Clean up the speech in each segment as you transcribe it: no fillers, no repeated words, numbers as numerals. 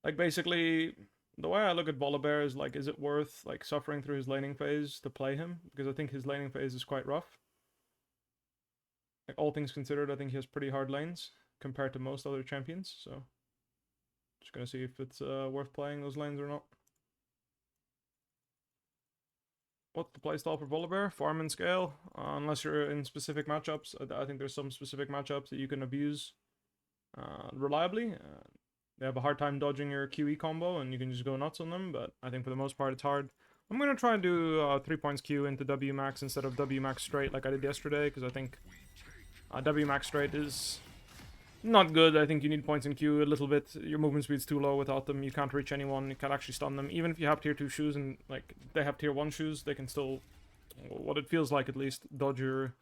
Like, basically, the way I look at Volibear is, like, is it worth, like, suffering through his laning phase to play him? Because I think his laning phase is quite rough. Like, all things considered, I think he has pretty hard lanes compared to most other champions, so... Just gonna see if it's worth playing those lanes or not. What's the playstyle for Volibear? Farm and scale, unless you're in specific matchups. I think there's some specific matchups that you can abuse reliably. They have a hard time dodging your QE combo, and you can just go nuts on them, but I think for the most part it's hard. I'm going to try and do 3 points Q into W max instead of W max straight like I did yesterday, because I think W max straight is not good. I think you need points in Q a little bit. Your movement speed's too low without them. You can't reach anyone. You can't actually stun them. Even if you have tier 2 shoes and like they have tier 1 shoes, they can still, what it feels like at least, dodge your,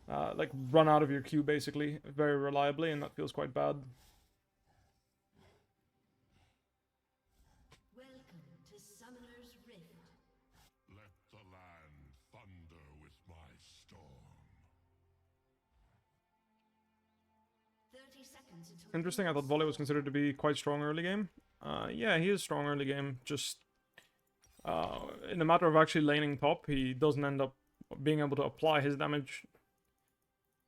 like run out of your Q basically very reliably, and that feels quite bad. Welcome to Summoner's Rift. Let the land thunder with my storm. 30 seconds until Interesting, I thought Volley was considered to be quite strong early game. Yeah, he is strong early game, just in the matter of actually laning top, he doesn't end up being able to apply his damage.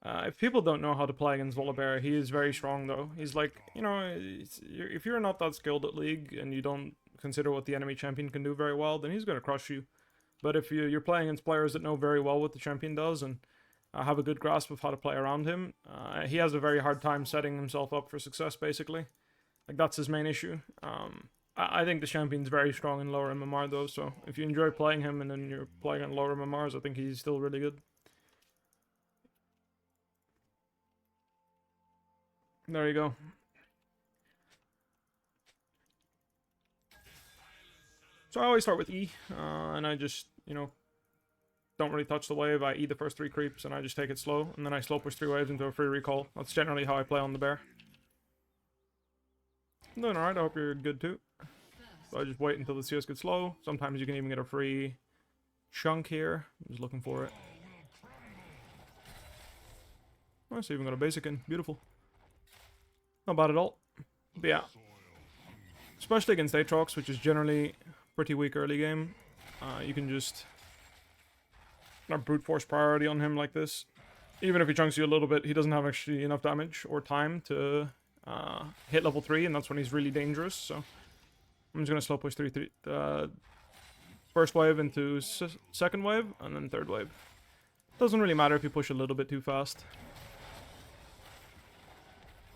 If people don't know how to play against Volibear, he is very strong though. He's like, you know, if you're not that skilled at League and you don't consider what the enemy champion can do very well, then he's going to crush you. But if you're playing against players that know very well what the champion does and have a good grasp of how to play around him, he has a very hard time setting himself up for success, basically. Like, that's his main issue. I think the champion's very strong in lower MMR, though, so if you enjoy playing him and then you're playing on lower MMRs, I think he's still really good. There you go. So I always start with E, and I just, you know, don't really touch the wave. I E the first 3 creeps, and I just take it slow, and then I slow push 3 waves into a free recall. That's generally how I play on the bear. I'm doing alright, I hope you're good too. So I just wait until the CS gets slow. Sometimes you can even get a free chunk here. I'm just looking for it. Nice, even got a basic in. Beautiful. Not bad at all. But yeah. Especially against Aatrox, which is generally pretty weak early game. You can just brute force priority on him like this. Even if he chunks you a little bit, he doesn't have actually enough damage or time to hit level 3, and that's when he's really dangerous. So I'm just going to slow push 3 first wave into second wave, and then third wave. Doesn't really matter if you push a little bit too fast.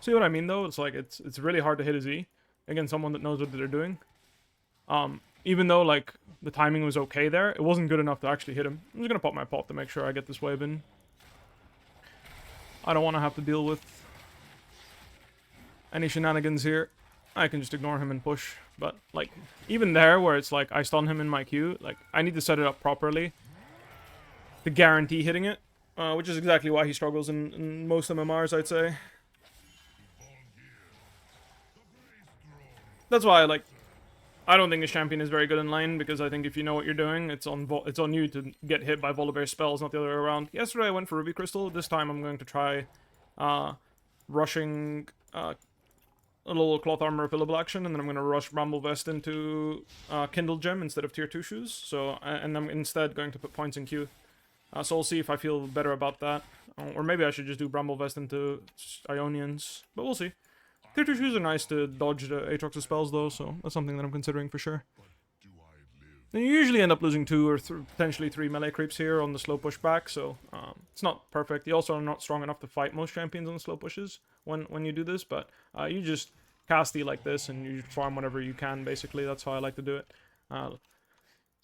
See what I mean though? It's like it's really hard to hit a Z against someone that knows what they're doing. Even though like the timing was okay there, it wasn't good enough to actually hit him. I'm just gonna pop my pop to make sure I get this wave in. I don't want to have to deal with any shenanigans here. I can just ignore him and push. But like even there, where it's like I stun him in my Q, like I need to set it up properly to guarantee hitting it, which is exactly why he struggles in most MMRs, I'd say. That's why I don't think this champion is very good in lane, because I think if you know what you're doing, it's on you to get hit by Volibear's spells, not the other way around. Yesterday I went for Ruby Crystal. This time I'm going to try rushing a little Cloth Armor Available action, and then I'm going to rush Bramble Vest into Kindle Gem instead of tier 2 shoes. So, and I'm instead going to put points in Q. So we'll see if I feel better about that. Or maybe I should just do Bramble Vest into Ionians, but we'll see. Tier 2 shoes are nice to dodge the Aatrox's spells though, so that's something that I'm considering for sure. And you usually end up losing 2 or potentially 3 melee creeps here on the slow push back, so it's not perfect. You also are not strong enough to fight most champions on the slow pushes when you do this, but you just cast E like this and you farm whatever you can, basically. That's how I like to do it.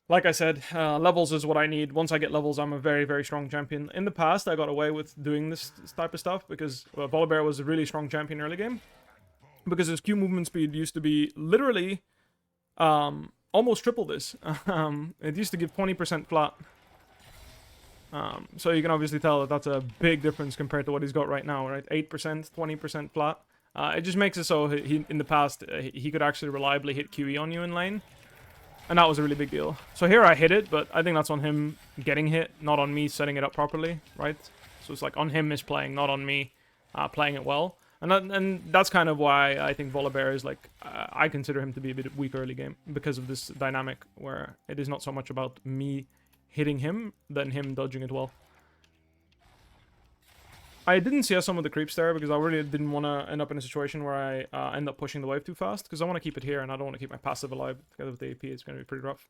Like I said, levels is what I need. Once I get levels, I'm a very, very strong champion. In the past, I got away with doing this type of stuff because Volibear was a really strong champion early game. Because his Q movement speed used to be literally almost triple this. It used to give 20% flat. So you can obviously tell that that's a big difference compared to what he's got right now, right? 8%, 20% flat. It just makes it so he in the past, he could actually reliably hit QE on you in lane. And that was a really big deal. So here I hit it, but I think that's on him getting hit, not on me setting it up properly, right? So it's like on him misplaying, not on me playing it well. And that's kind of why I think Volibear is like, I consider him to be a bit weak early game, because of this dynamic where it is not so much about me hitting him than him dodging it well. I didn't see some of the creeps there because I really didn't want to end up in a situation where I end up pushing the wave too fast, because I want to keep it here and I don't want to keep my passive alive. Together with the AP, it's going to be pretty rough.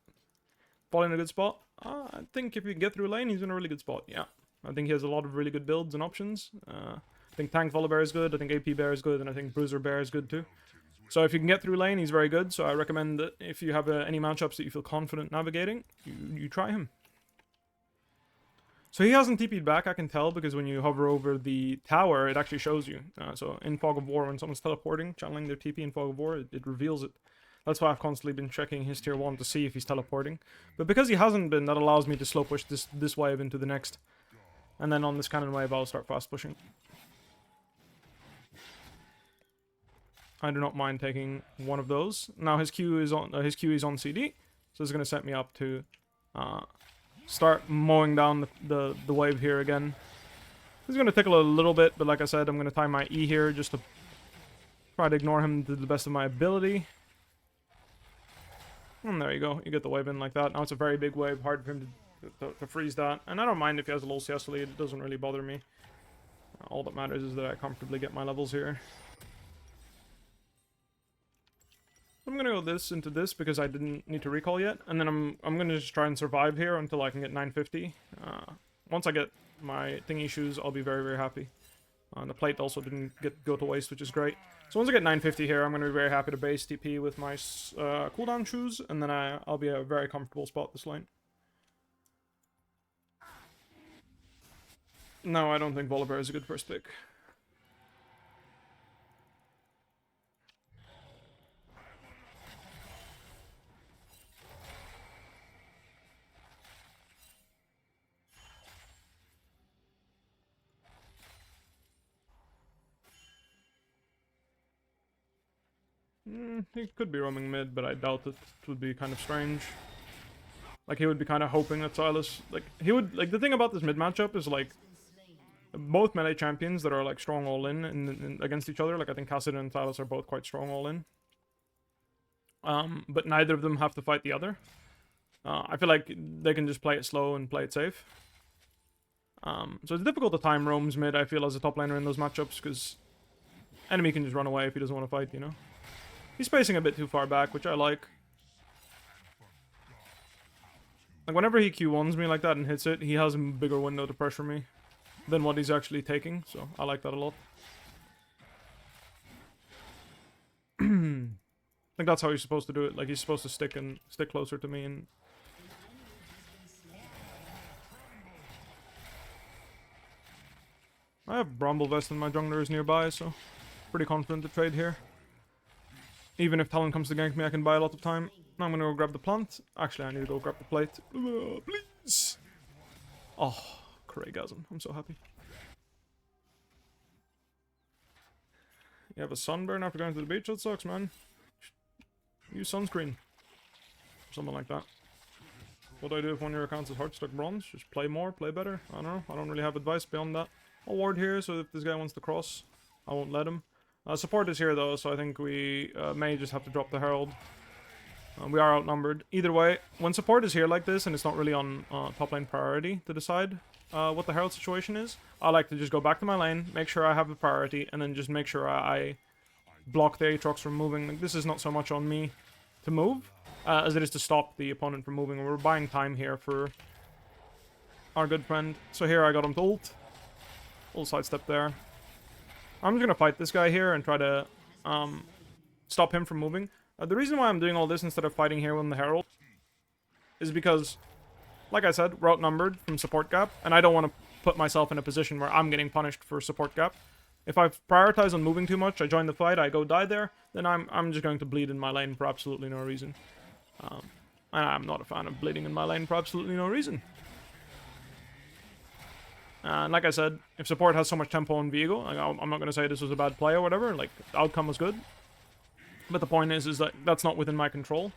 Fall in a good spot. I think if you can get through lane, he's in a really good spot. Yeah, I think he has a lot of really good builds and options. I think Tank Volibear is good, I think AP Bear is good, and I think Bruiser Bear is good too. So if you can get through lane, he's very good. So I recommend that if you have any matchups that you feel confident navigating, you try him. So he hasn't TP'd back, I can tell, because when you hover over the tower, it actually shows you. So in Fog of War, when someone's teleporting, channeling their TP in Fog of War, it reveals it. That's why I've constantly been checking his tier 1 to see if he's teleporting. But because he hasn't been, that allows me to slow push this wave into the next. And then on this cannon wave, I'll start fast pushing. I do not mind taking one of those. Now his Q is on CD, so it's going to set me up to start mowing down the wave here again. This is going to tickle a little bit, but like I said, I'm going to time my E here just to try to ignore him to the best of my ability. And there you go, you get the wave in like that. Now it's a very big wave, hard for him to freeze that. And I don't mind if he has a low CS lead, it doesn't really bother me. All that matters is that I comfortably get my levels here. I'm gonna go this into this because I didn't need to recall yet, and then I'm gonna just try and survive here until I can get 950. Once I get my thingy shoes, I'll be very, very happy. The plate also didn't go to waste, which is great. So once I get 950 here, I'm gonna be very happy to base TP with my cooldown shoes, and then I'll be a very comfortable spot this lane. No, I don't think Volibear is a good first pick. He could be roaming mid, but I doubt it. It would be kind of strange. Like, he would be kind of hoping that Silas... Like, he would... Like, the thing about this mid matchup is, like, both melee champions that are, like, strong all-in in against each other. Like, I think Cassidy and Silas are both quite strong all-in. But neither of them have to fight the other. I feel like they can just play it slow and play it safe. So it's difficult to time roams mid, I feel, as a top laner in those matchups, because enemy can just run away if he doesn't want to fight, you know? He's spacing a bit too far back, which I like. Like, whenever he Q1s me like that and hits it, he has a bigger window to pressure me than what he's actually taking, so I like that a lot. I think that's how he's supposed to do it. Like, he's supposed to stick closer to me and... I have Bramble Vest and my jungler is nearby, so pretty confident to trade here. Even if Talon comes to gank me, I can buy a lot of time. Now I'm gonna go grab the plant. Actually, I need to go grab the plate. Please! Oh, Craigasm. I'm so happy. You have a sunburn after going to the beach? That sucks, man. Use sunscreen. Something like that. What do I do if one of your accounts is hard stuck bronze? Just play more, play better? I don't know. I don't really have advice beyond that. I'll ward here, so if this guy wants to cross, I won't let him. Support is here though, so I think we may just have to drop the Herald. We are outnumbered. Either way, when support is here like this and it's not really on top lane priority to decide what the Herald situation is, I like to just go back to my lane, make sure I have the priority, and then just make sure I block the Aatrox from moving. Like, this is not so much on me to move as it is to stop the opponent from moving. We're buying time here for our good friend. So here I got him to ult. Little sidestep there. I'm just gonna fight this guy here and try to stop him from moving. The reason why I'm doing all this instead of fighting here on the Herald is because, like I said, we're outnumbered from support gap, and I don't want to put myself in a position where I'm getting punished for support gap. If I prioritize on moving too much, I join the fight, I go die there, then I'm just going to bleed in my lane for absolutely no reason. And I'm not a fan of bleeding in my lane for absolutely no reason. And like I said, if support has so much tempo in Viego, like, I'm not going to say this was a bad play or whatever, like, the outcome was good. But the point is that that's not within my control.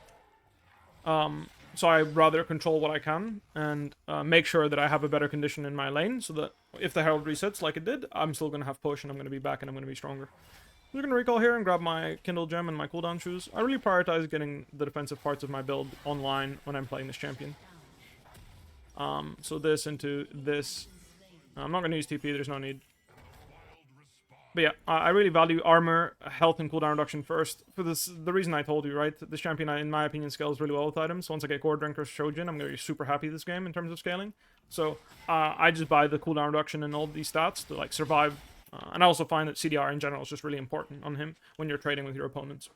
So I'd rather control what I can and make sure that I have a better condition in my lane, so that if the Herald resets like it did, I'm still going to have push and I'm going to be back and I'm going to be stronger. I'm just going to recall here and grab my Kindle Gem and my cooldown shoes. I really prioritize getting the defensive parts of my build online when I'm playing this champion. So this into this. I'm not going to use TP, there's no need. But yeah, I really value armor, health, and cooldown reduction first. For the reason I told you, right? This champion, in my opinion, scales really well with items. So once I get Gore Drinker Shojin, I'm going to be super happy this game in terms of scaling. So I just buy the cooldown reduction and all these stats to like survive. And I also find that CDR in general is just really important on him when you're trading with your opponents.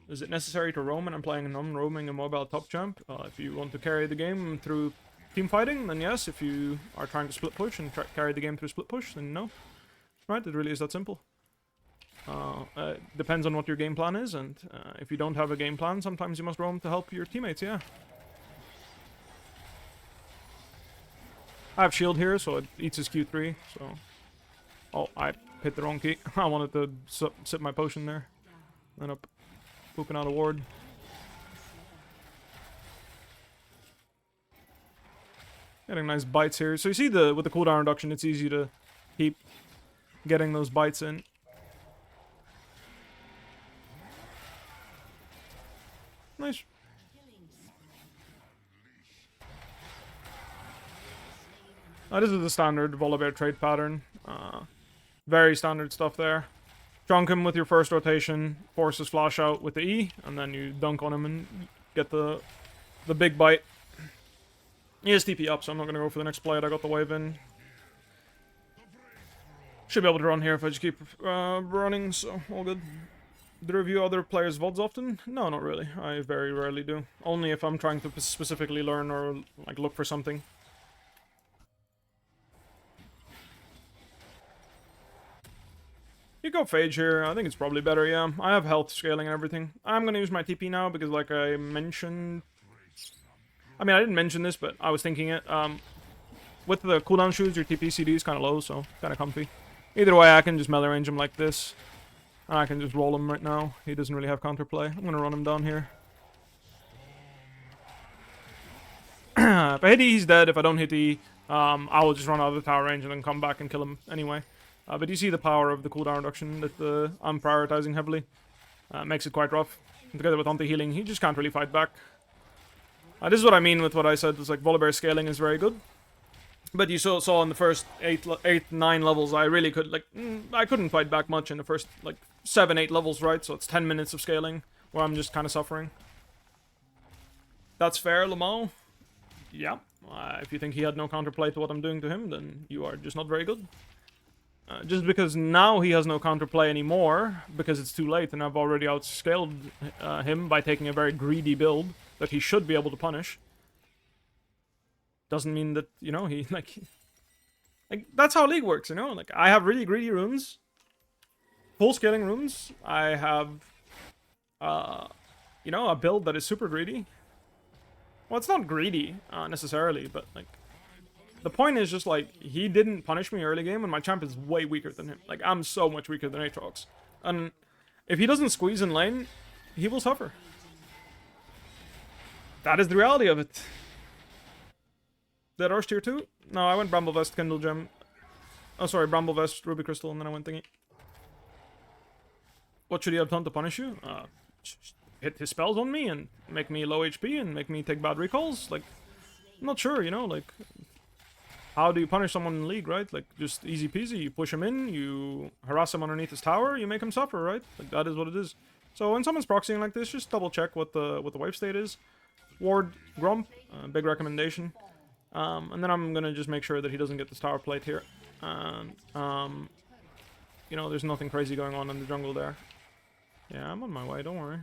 Is it necessary to roam when I'm playing a non-roaming and mobile top champ? If you want to carry the game through team fighting, then yes. If you are trying to split push and carry the game through split push, then no. Right? It really is that simple. Depends on what your game plan is, and if you don't have a game plan, sometimes you must roam to help your teammates, yeah. I have shield here, so it eats his Q3, so... Oh, I hit the wrong key. I wanted to sip my potion there. End up pooping out a ward. Getting nice bites here. So you see with the cooldown reduction, it's easy to keep getting those bites in. Nice. This is the standard Volibear trade pattern. Very standard stuff there. Junk him with your first rotation, force his flash out with the E, and then you dunk on him and get the big bite. He is TP up, so I'm not going to go for the next play. I got the wave in. Should be able to run here if I just keep running, so all good. Do you review other players' VODs often? No, not really. I very rarely do. Only if I'm trying to specifically learn or like look for something. You go Phage here. I think it's probably better, yeah. I have health scaling and everything. I'm going to use my TP now because, like I mentioned... I mean, I didn't mention this, but I was thinking it. With the cooldown shoes, your TP CD is kind of low, so kind of comfy. Either way, I can just melee range him like this. And I can just roll him right now. He doesn't really have counterplay. I'm going to run him down here. If I hit E, he's dead. If I don't hit E, I will just run out of the tower range and then come back and kill him anyway. But you see the power of the cooldown reduction that I'm prioritizing heavily. Makes it quite rough. And together with anti-healing, he just can't really fight back. This is what I mean with what I said. It's like Volibear scaling is very good. But you saw in the first 9 levels, I really could, like, I couldn't fight back much in the first, like, 7, 8 levels, right? So it's 10 minutes of scaling, where I'm just kind of suffering. That's fair, Lamau. Yeah. If you think he had no counterplay to what I'm doing to him, then you are just not very good. Just because now he has no counterplay anymore, because it's too late, and I've already outscaled him by taking a very greedy build that he should be able to punish. Doesn't mean that, you know, he, like, that's how League works, you know? Like, I have really greedy runes. Full scaling runes. I have, you know, a build that is super greedy. Well, it's not greedy, necessarily, but, like, the point is just, like, he didn't punish me early game, and my champ is way weaker than him. Like, I'm so much weaker than Aatrox. And if he doesn't squeeze in lane, he will suffer. That is the reality of it. Did I rush tier 2? No, I went Bramble Vest, Kindle Gem. Oh, sorry, Bramble Vest, Ruby Crystal, and then I went Thingy. What should he have done to punish you? Hit his spells on me and make me low HP and make me take bad recalls? Like, I'm not sure, you know, like... How do you punish someone in League, right? Like, just easy peasy. You push him in, you harass him underneath his tower, you make him suffer, right? Like, that is what it is. So when someone's proxying like this, just double check what the wave state is. Ward Grump, big recommendation. And then I'm gonna just make sure that he doesn't get this tower plate here. And, you know, there's nothing crazy going on in the jungle there. Yeah, I'm on my way, don't worry.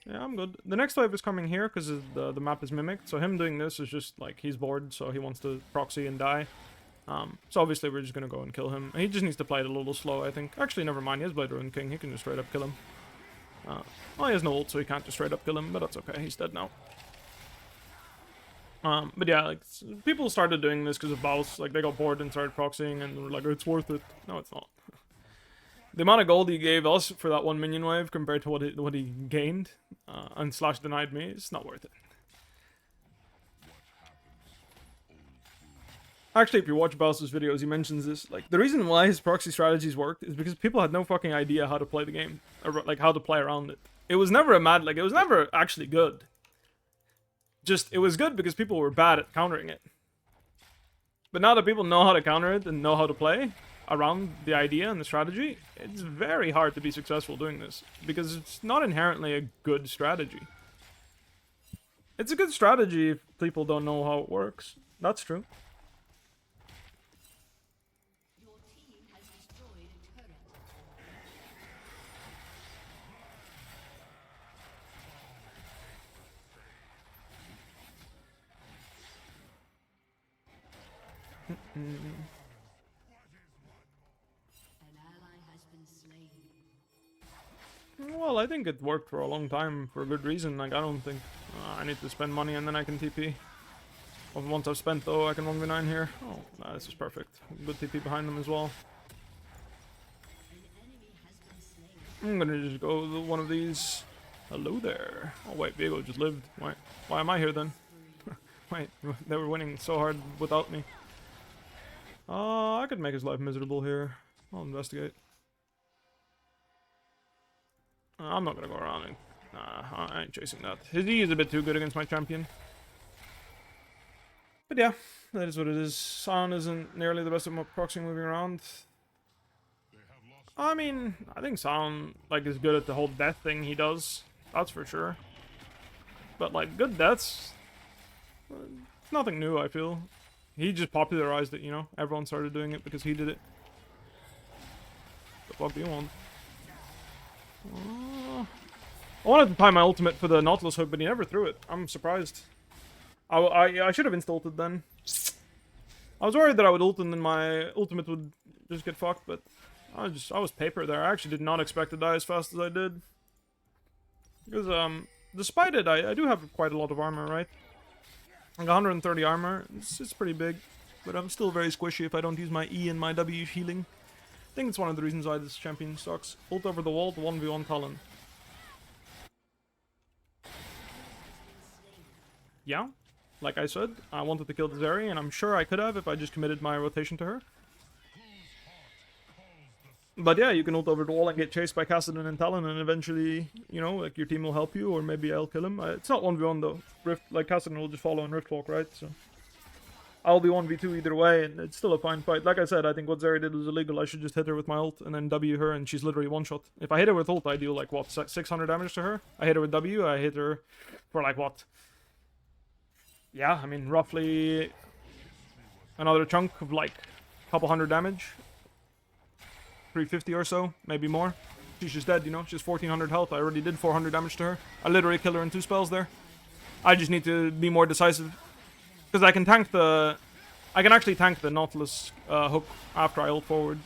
Yeah, I'm good. The next wave is coming here, because the map is mimicked. So him doing this is just, like, he's bored, so he wants to proxy and die. So obviously we're just gonna go and kill him. He just needs to play it a little slow, I think. Actually, never mind, he has Blade Ruin King, he can just straight up kill him. Well, he has no ult, so he can't just straight up kill him, but that's okay, he's dead now. But yeah, like, people started doing this because of Baus. Like, they got bored and started proxying, and were like, it's worth it. No, it's not. The amount of gold he gave us for that one minion wave compared to what he gained and slash denied me, it's not worth it. Actually, if you watch Bowser's videos, he mentions this. Like, the reason why his proxy strategies worked is because people had no fucking idea how to play the game. Or, like, how to play around it. It was never it was never actually good. Just, it was good because people were bad at countering it. But now that people know how to counter it and know how to play around the idea and the strategy, it's very hard to be successful doing this. Because it's not inherently a good strategy. It's a good strategy if people don't know how it works. That's true. Your team has destroyed a turret. An ally has been slain. Well, I think it worked for a long time for a good reason. Like, I don't think I need to spend money and then I can TP. Once I've spent, though, I can 1v9 here. Oh, this is perfect. Good TP behind them as well. I'm gonna just go with one of these. Hello there. Oh, wait, Viego just lived. Why am I here then? Wait, they were winning so hard without me. I could make his life miserable here. I'll investigate. I'm not gonna go around and... Nah, I ain't chasing that. His E is a bit too good against my champion. But yeah, that is what it is. Sound isn't nearly the best at proxy moving around. I mean, I think Sound, like, is good at the whole death thing he does. That's for sure. But, like, good deaths... It's nothing new, I feel. He just popularized it, you know? Everyone started doing it because he did it. The fuck do you want? I wanted to time my ultimate for the Nautilus hook, but he never threw it. I'm surprised. I should have insta-ulted then. I was worried that I would ult and then my ultimate would just get fucked, but I was paper there. I actually did not expect to die as fast as I did. Because, despite it, I do have quite a lot of armor, right? Like 130 armor. It's pretty big, but I'm still very squishy if I don't use my E and my W healing. I think it's one of the reasons why this champion sucks. Ult over the wall to 1v1 Talon. Yeah, like I said, I wanted to kill the Zeri, and I'm sure I could have if I just committed my rotation to her. But yeah, you can ult over the wall and get chased by Kassadin and Talon, and eventually, you know, like your team will help you, or maybe I'll kill him. It's not 1v1 though. Like Kassadin will just follow and Rift Walk, right? So I'll be 1v2 either way, and it's still a fine fight. Like I said, I think what Zeri did was illegal. I should just hit her with my ult and then W her, and she's literally one shot. If I hit her with ult, I deal like what, 600 damage to her. I hit her with W, I hit her for like what? Yeah, I mean roughly another chunk of like a couple hundred damage. 350 or so, maybe more. She's just dead, you know? She's 1400 health. I already did 400 damage to her. I literally killed her in 2 spells there. I just need to be more decisive. Because I can tank the... I can actually tank the Nautilus hook after I ult forward.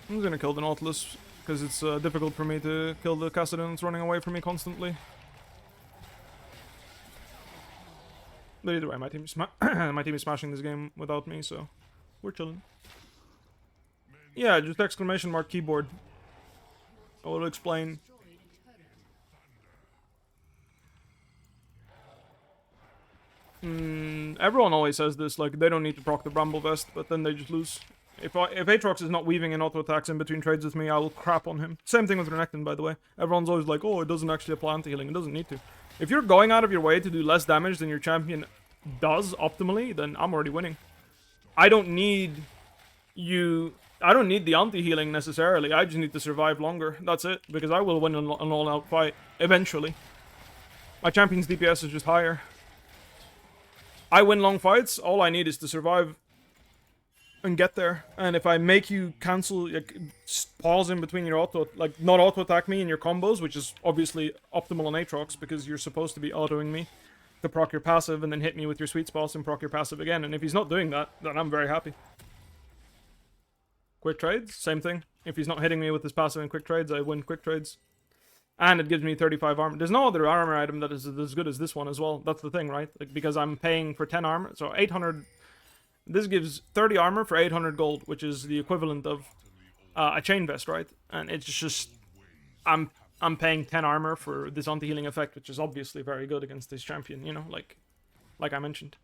I'm just gonna kill the Nautilus. Because it's difficult for me to kill the Kassadin that's running away from me constantly. But either way, my team is smashing this game without me, so we're chilling. Yeah, just exclamation mark keyboard. I will explain. Everyone always says this, like they don't need to proc the Bramble Vest, but then they just lose. If Aatrox is not weaving in auto attacks in between trades with me, I will crap on him. Same thing with Renekton, by the way. Everyone's always like, oh, it doesn't actually apply anti-healing. It doesn't need to. If you're going out of your way to do less damage than your champion does optimally, then I'm already winning. I don't need the anti-healing necessarily. I just need to survive longer. That's it. Because I will win an all-out fight eventually. My champion's DPS is just higher. I win long fights. All I need is to survive and get there. And if I make you cancel, like, pause in between your auto, like, not auto attack me in your combos, which is obviously optimal on Aatrox because you're supposed to be autoing me to proc your passive and then hit me with your sweet spots and proc your passive again. And if he's not doing that, then I'm very happy. Quick trades, same thing. If he's not hitting me with his passive and quick trades, I win quick trades. And it gives me 35 armor. There's no other armor item that is as good as this one as well. That's the thing, right? Like, because I'm paying for 10 armor, so 800 This gives 30 armor for 800 gold, which is the equivalent of a chain vest, right? And it's just I'm paying 10 armor for this anti-healing effect, which is obviously very good against this champion, you know, like I mentioned.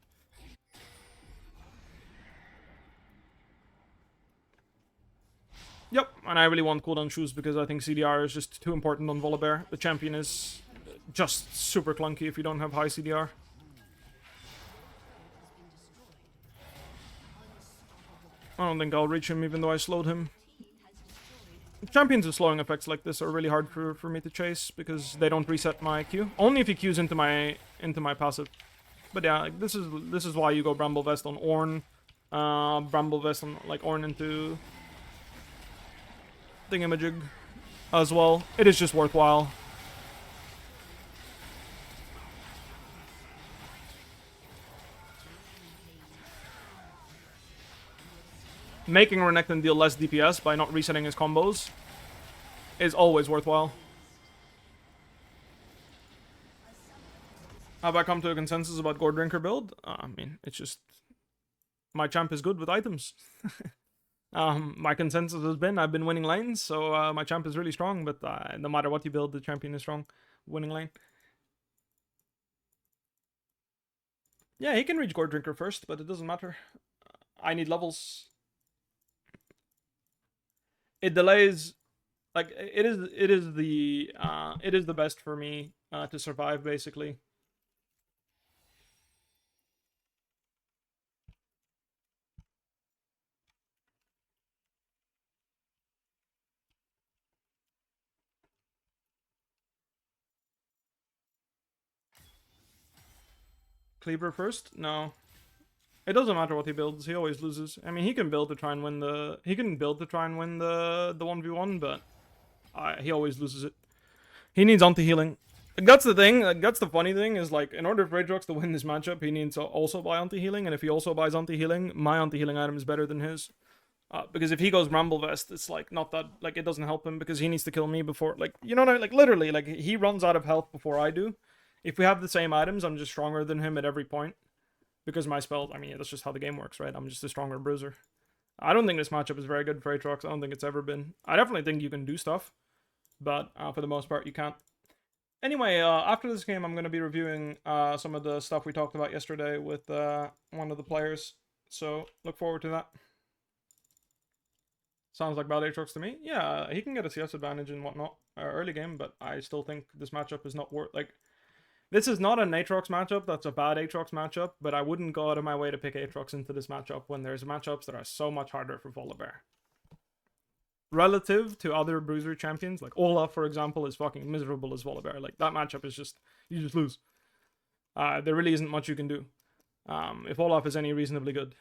Yep, and I really want cooldown shoes because I think CDR is just too important on Volibear. The champion is just super clunky if you don't have high CDR. I don't think I'll reach him even though I slowed him. Champions with slowing effects like this are really hard for me to chase because they don't reset my Q. Only if he Qs into my passive. But yeah, this is why you go Bramble Vest on Ornn. Bramble Vest on like Ornn into Thingamajig as well. It is just worthwhile. Making Renekton deal less DPS by not resetting his combos is always worthwhile. Have I come to a consensus about Gore Drinker build? I mean, it's just my champ is good with items. My consensus has been I've been winning lanes, so my champ is really strong, but no matter what you build, the champion is strong. Winning lane. Yeah, he can reach Gore Drinker first, but it doesn't matter. I need levels. It delays, like it is the best for me to survive basically. Cleaver first? No. It doesn't matter what he builds, he always loses. I mean, he can build to try and win the 1v1, but he always loses it. He needs anti-healing. That's the thing, that's the funny thing, is like, in order for Aatrox to win this matchup, he needs to also buy anti-healing, and if he also buys anti-healing, my anti-healing item is better than his. Because if he goes Bramble Vest, it's like, not that, like, it doesn't help him, because he needs to kill me before, like, you know what I mean? Like, literally, like, he runs out of health before I do. If we have the same items, I'm just stronger than him at every point. Because my spells, I mean, that's just how the game works, right? I'm just a stronger bruiser. I don't think this matchup is very good for Aatrox. I don't think it's ever been. I definitely think you can do stuff, but for the most part, you can't. Anyway, after this game, I'm going to be reviewing some of the stuff we talked about yesterday with one of the players. So, look forward to that. Sounds like bad Aatrox to me. Yeah, he can get a CS advantage and whatnot early game, but I still think this matchup is not worth, like, this is not an Aatrox matchup that's a bad Aatrox matchup, but I wouldn't go out of my way to pick Aatrox into this matchup when there's matchups that are so much harder for Volibear. Relative to other bruiser champions, like Olaf, for example, is fucking miserable as Volibear. Like, that matchup is just, you just lose. There really isn't much you can do. If Olaf is any reasonably good.